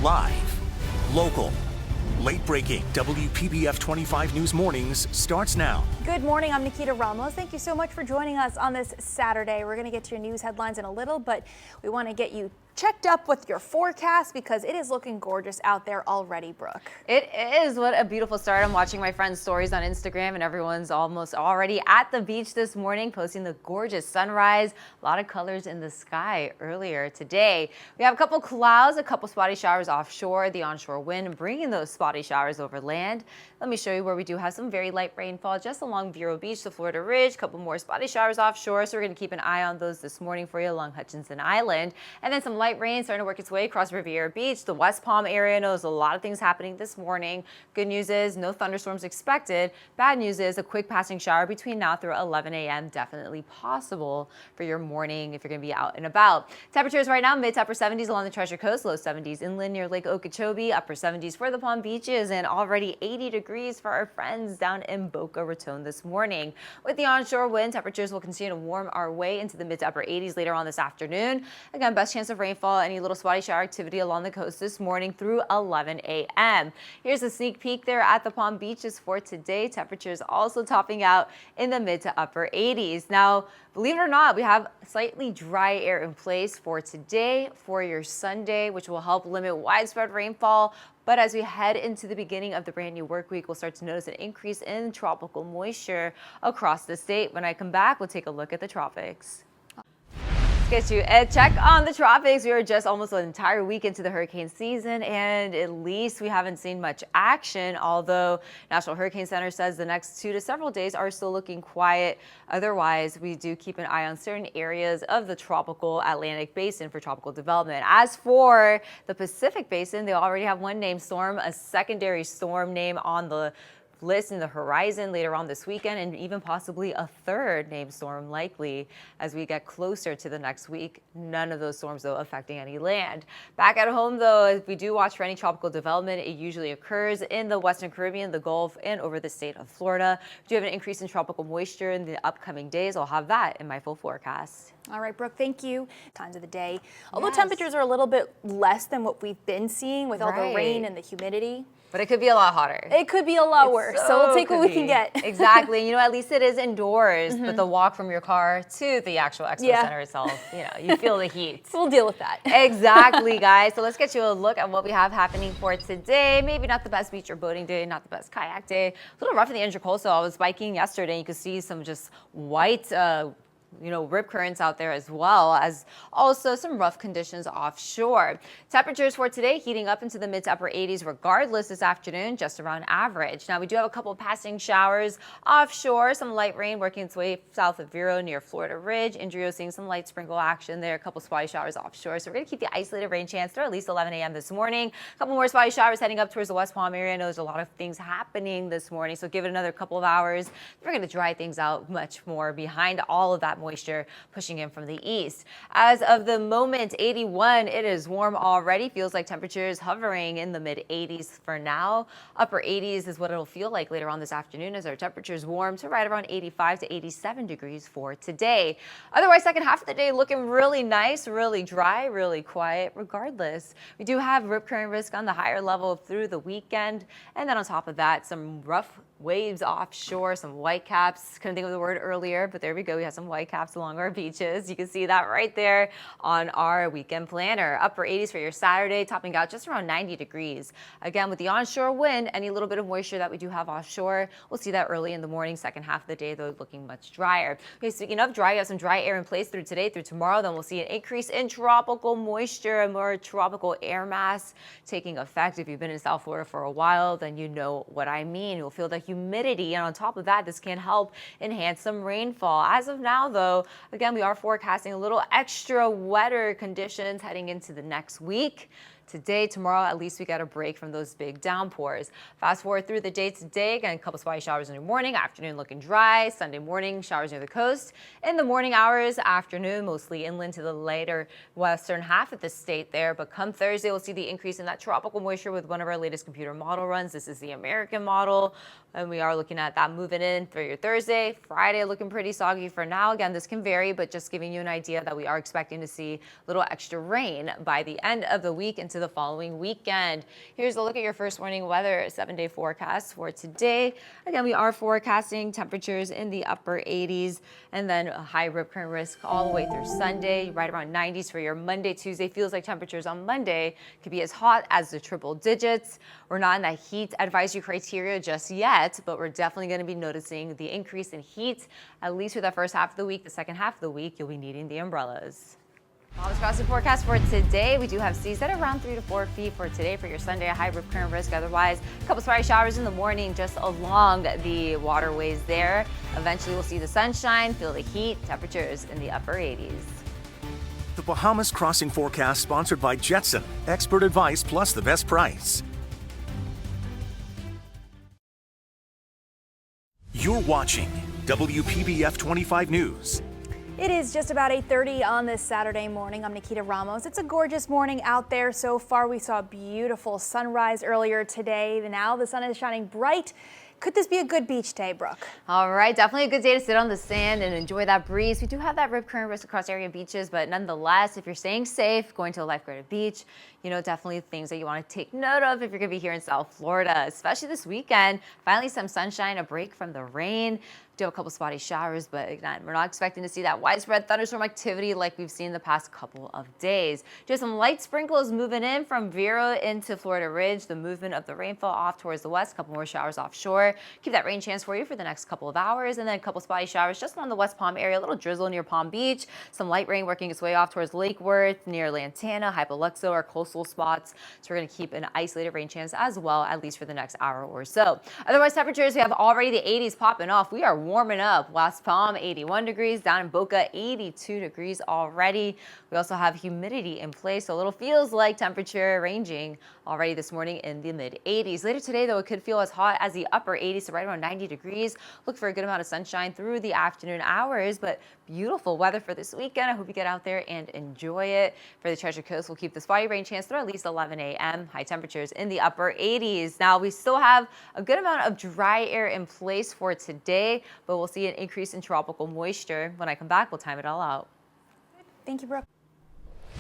Live, local, late-breaking WPBF 25 News Mornings starts now. Good morning, I'm Nikita Ramos. Thank you so much for joining us on this Saturday. We're going to get to your news headlines in a little, but we want to get you checked up with your forecast because it is looking gorgeous out there already, Brooke. It is. What a beautiful start. I'm watching my friends' stories on Instagram and everyone's almost already at the beach this morning posting the gorgeous sunrise. A lot of colors in the sky earlier today. We have a couple clouds, a couple spotty showers offshore, the onshore wind bringing those spotty showers over land. Let me show you where we do have some very light rainfall just along Vero Beach, the Florida Ridge, a couple more spotty showers offshore. So we're going to keep an eye on those this morning for you along Hutchinson Island. And then some light rain starting to work its way across Riviera Beach. The West Palm area knows a lot of things happening this morning. Good news is no thunderstorms expected. Bad news is a quick passing shower between now through 11 a.m. definitely possible for your morning if you're going to be out and about. Temperatures right now mid to upper 70s along the Treasure Coast, low 70s inland near Lake Okeechobee, upper 70s for the Palm Beaches, and already 80 degrees for our friends down in Boca Raton this morning. With the onshore wind, temperatures will continue to warm our way into the mid to upper 80s later on this afternoon. Again, best chance of rainfall, any little spotty shower activity along the coast this morning through 11 a.m. Here's a sneak peek there at the Palm Beaches for today. Temperatures also topping out in the mid to upper 80s. Now, believe it or not, we have slightly dry air in place for today, for your Sunday, which will help limit widespread rainfall. But as we head into the beginning of the brand new work week, we'll start to notice an increase in tropical moisture across the state. When I come back, we'll take a look at the tropics. Get you a check on the tropics. We are just almost an entire week into the hurricane season, and at least we haven't seen much action, although National Hurricane Center says the next 2 to several days are still looking quiet. Otherwise, we do keep an eye on certain areas of the tropical Atlantic basin for tropical development. As for the Pacific basin, they already have one named storm, a secondary storm name on the list in the horizon later on this weekend, and even possibly a third named storm likely as we get closer to the next week. None of those storms, though, affecting any land. Back at home, though, if we do watch for any tropical development, it usually occurs in the Western Caribbean, the Gulf, and over the state of Florida. We do have an increase in tropical moisture in the upcoming days. I'll have that in my full forecast. All right, Brooke, thank you. Times of the day. Although temperatures are a little bit less than what we've been seeing with all the rain and the humidity. But it could be a lot hotter. It could be a lot worse, so we'll take what we can get. Exactly. You know, at least it is indoors, but the walk from your car to the actual expo center itself, you know, you feel the heat. We'll deal with that. Exactly, guys. So let's get you a look at what we have happening for today. Maybe not the best beach or boating day, not the best kayak day. A little rough in the Intracoastal. I was biking yesterday, and you could see some just white rip currents out there, as well as also some rough conditions offshore. Temperatures for today heating up into the mid to upper 80s regardless this afternoon, just around average. Now, we do have a couple of passing showers offshore, some light rain working its way south of Vero near Florida Ridge. Indrio seeing some light sprinkle action there, a couple spotty showers offshore. So we're going to keep the isolated rain chance through at least 11 a.m. this morning. A couple more spotty showers heading up towards the West Palm area. I know there's a lot of things happening this morning, so give it another couple of hours. We're going to dry things out much more behind all of that moisture pushing in from the east. As of the moment, 81, it is warm already. Feels like temperatures hovering in the mid 80s for now. Upper 80s is what it'll feel like later on this afternoon as our temperatures warm to right around 85 to 87 degrees for today. Otherwise, second half of the day looking really nice, really dry, really quiet regardless. We do have rip current risk on the higher level through the weekend. And then on top of that, some rough waves offshore, some white caps. Couldn't think of the word earlier, but there we go. We have some white caps along our beaches. You can see that right there on our weekend planner. Upper 80s for your Saturday, topping out just around 90 degrees. Again, with the onshore wind, any little bit of moisture that we do have offshore, we'll see that early in the morning. Second half of the day, though, looking much drier. Okay, speaking of dry, you have some dry air in place through today, through tomorrow. Then we'll see an increase in tropical moisture, a more tropical air mass taking effect. If you've been in South Florida for a while, then you know what I mean. You'll feel the humidity, and on top of that, this can help enhance some rainfall. As of now, though, again, we are forecasting a little extra wetter conditions heading into the next week. Today, tomorrow, at least we got a break from those big downpours. Fast forward through the day today, again, a couple spotty showers in the morning, afternoon looking dry. Sunday morning, showers near the coast. In the morning hours, afternoon, mostly inland to the later western half of the state there. But come Thursday, we'll see the increase in that tropical moisture with one of our latest computer model runs. This is the American model. And we are looking at that moving in for your Thursday. Friday looking pretty soggy for now. Again, this can vary, but just giving you an idea that we are expecting to see a little extra rain by the end of the week into the following weekend. Here's a look at your first warning weather 7-day forecast for today. Again, we are forecasting temperatures in the upper 80s and then a high rip current risk all the way through Sunday, right around 90s for your Monday, Tuesday. Feels like temperatures on Monday could be as hot as the triple digits. We're not in that heat advisory criteria just yet, but we're definitely going to be noticing the increase in heat, at least for the first half of the week. The second half of the week, you'll be needing the umbrellas. Bahamas crossing forecast for today. We do have seas at around 3 to 4 feet for today for your Sunday. A high rip current risk. Otherwise, a couple spotty showers in the morning just along the waterways there. Eventually, we'll see the sunshine, feel the heat, temperatures in the upper 80s. The Bahamas Crossing Forecast sponsored by Jetson. Expert advice plus the best price. You're watching WPBF 25 News. It is just about 8:30 on this Saturday morning. I'm Nikita Ramos. It's a gorgeous morning out there so far. We saw a beautiful sunrise earlier today. Now the sun is shining bright. Could this be a good beach day, Brooke? All right, definitely a good day to sit on the sand and enjoy that breeze. We do have that rip current risk across area beaches, but nonetheless, if you're staying safe, going to a lifeguarded beach, definitely things that you want to take note of if you're going to be here in South Florida, especially this weekend. Finally, some sunshine, a break from the rain. Do have a couple spotty showers, but again, we're not expecting to see that widespread thunderstorm activity like we've seen the past couple of days. Just some light sprinkles moving in from Vero into Florida Ridge. The movement of the rainfall off towards the west, a couple more showers offshore. Keep that rain chance for you for the next couple of hours, and then a couple spotty showers just on the West Palm area, a little drizzle near Palm Beach. Some light rain working its way off towards Lake Worth, near Lantana, Hypoluxo, or coastal spots. So we're going to keep an isolated rain chance as well, at least for the next hour or so. Otherwise, temperatures, we have already the 80s popping off. We are warming up. West Palm, 81 degrees. Down in Boca, 82 degrees already. We also have humidity in place, so a little feels like temperature ranging already this morning in the mid 80s. Later today, though, it could feel as hot as the upper 80s, so right around 90 degrees. Look for a good amount of sunshine through the afternoon hours, but beautiful weather for this weekend. I hope you get out there and enjoy it. For the Treasure Coast, we'll keep the spotty rain chance through at least 11 a.m. High temperatures in the upper 80s. Now, we still have a good amount of dry air in place for today, but we'll see an increase in tropical moisture. When I come back, we'll time it all out. Thank you, Brooke.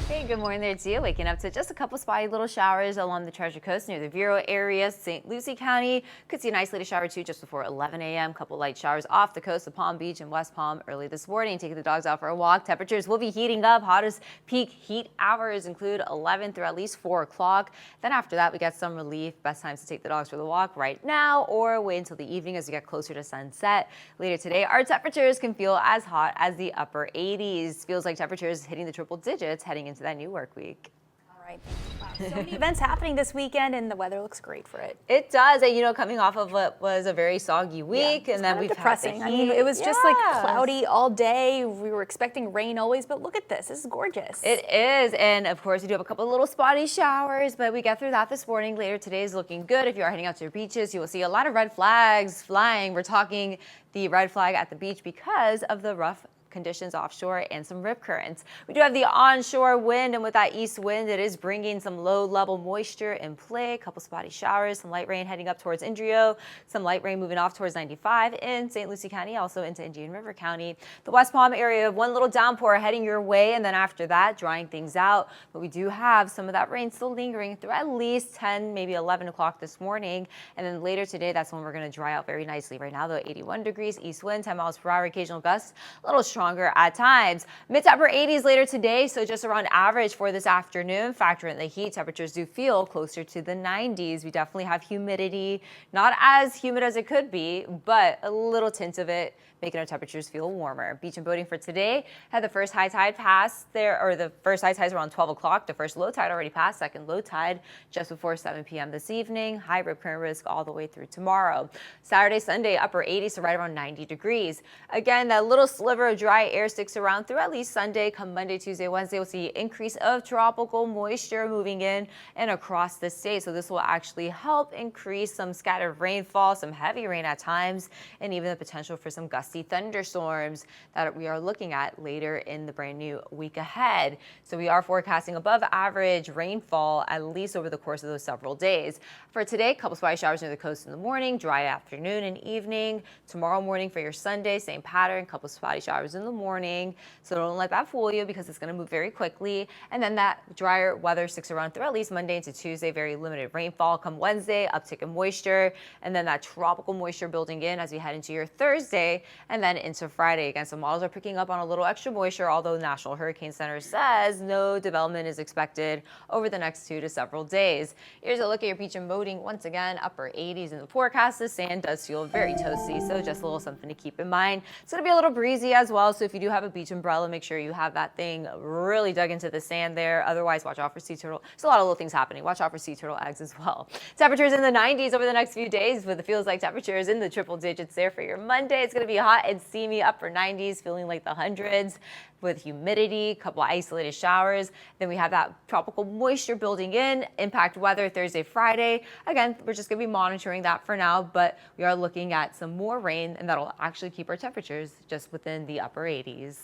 Hey, good morning there to you. Waking up to just a couple spotty little showers along the Treasure Coast near the Vero area, St. Lucie County. Could see an isolated shower too just before 11 a.m. Couple light showers off the coast of Palm Beach and West Palm early this morning. Taking the dogs out for a walk. Temperatures will be heating up. Hottest peak heat hours include 11 through at least 4 o'clock. Then after that, we got some relief. Best times to take the dogs for the walk right now or wait until the evening as we get closer to sunset. Later today, our temperatures can feel as hot as the upper 80s. Feels like temperatures hitting the triple digits heading into that new work week. All right. Wow. So many events happening this weekend, and the weather looks great for it. It does. And, coming off of what was a very soggy week, and then we've depressing. had the heat. It was just like cloudy all day. We were expecting rain always, but look at this. This is gorgeous. It is. And of course, we do have a couple of little spotty showers, but we get through that this morning. Later today is looking good. If you are heading out to your beaches, you will see a lot of red flags flying. We're talking the red flag at the beach because of the rough conditions offshore and some rip currents. We do have the onshore wind, and with that east wind, it is bringing some low-level moisture in play. A couple spotty showers, some light rain heading up towards Indrio, some light rain moving off towards 95 in St. Lucie County, also into Indian River County. The West Palm area, one little downpour heading your way, and then after that, drying things out. But we do have some of that rain still lingering through at least 10, maybe 11 o'clock this morning. And then later today, that's when we're going to dry out very nicely. Right now, though, 81 degrees, east wind, 10 miles per hour, occasional gusts, a little stronger at times. Mid to upper 80s later today, so just around average for this afternoon. Factor in the heat, temperatures do feel closer to the 90s. We definitely have humidity, not as humid as it could be, but a little tint of it, making our temperatures feel warmer. Beach and boating for today had the first high tide pass there, or the first high tide is around 12 o'clock. The first low tide already passed, second low tide just before 7 p.m. this evening. High rip current risk all the way through tomorrow. Saturday, Sunday, upper 80s, so right around 90 degrees. Again, that little sliver of dry dry air sticks around through at least Sunday. Come Monday, Tuesday, Wednesday, we'll see increase of tropical moisture moving in and across the state. So this will actually help increase some scattered rainfall, some heavy rain at times, and even the potential for some gusty thunderstorms that we are looking at later in the brand new week ahead. So we are forecasting above average rainfall at least over the course of those several days. For today, a couple spotty showers near the coast in the morning, dry afternoon and evening. Tomorrow morning for your Sunday, same pattern, couple spotty showers in the morning. So don't let that fool you because it's going to move very quickly. And then that drier weather sticks around through at least Monday into Tuesday. Very limited rainfall. Come Wednesday, uptick in moisture. And then that tropical moisture building in as we head into your Thursday and then into Friday. Again, some models are picking up on a little extra moisture, although the National Hurricane Center says no development is expected over the next 2 to several days. Here's a look at your beach and boating. Once again, upper 80s in the forecast. The sand does feel very toasty, so just a little something to keep in mind. It's going to be a little breezy as well, so if you do have a beach umbrella, make sure you have that thing really dug into the sand there. Otherwise, watch out for sea turtle. There's a lot of little things happening. Watch out for sea turtle eggs as well. Temperatures in the 90s over the next few days, with the feels like temperatures in the triple digits there for your Monday. It's going to be hot and steamy, upper 90s, feeling like the hundreds with humidity, a couple of isolated showers. Then we have that tropical moisture building in, impact weather Thursday, Friday. Again, we're just going to be monitoring that for now, but we are looking at some more rain, and that'll actually keep our temperatures just within the upper 80s.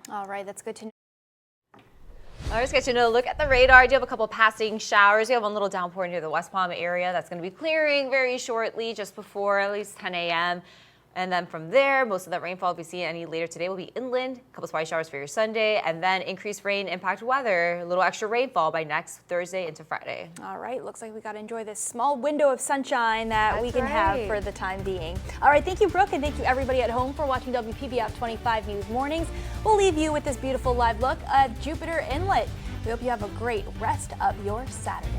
All right, that's good to know. Let's get you a look at the radar. I do have a couple passing showers. We have one little downpour near the West Palm area that's going to be clearing very shortly, just before at least 10 a.m. And then from there, most of that rainfall, if we see any later today, will be inland. A couple spotty showers for your Sunday, and then increased rain, impact weather, a little extra rainfall by next Thursday into Friday. All right, looks like we got to enjoy this small window of sunshine that we can have for the time being. All right, thank you, Brooke, and thank you everybody at home for watching WPBF 25 News Mornings. We'll leave you with this beautiful live look at Jupiter Inlet. We hope you have a great rest of your Saturday.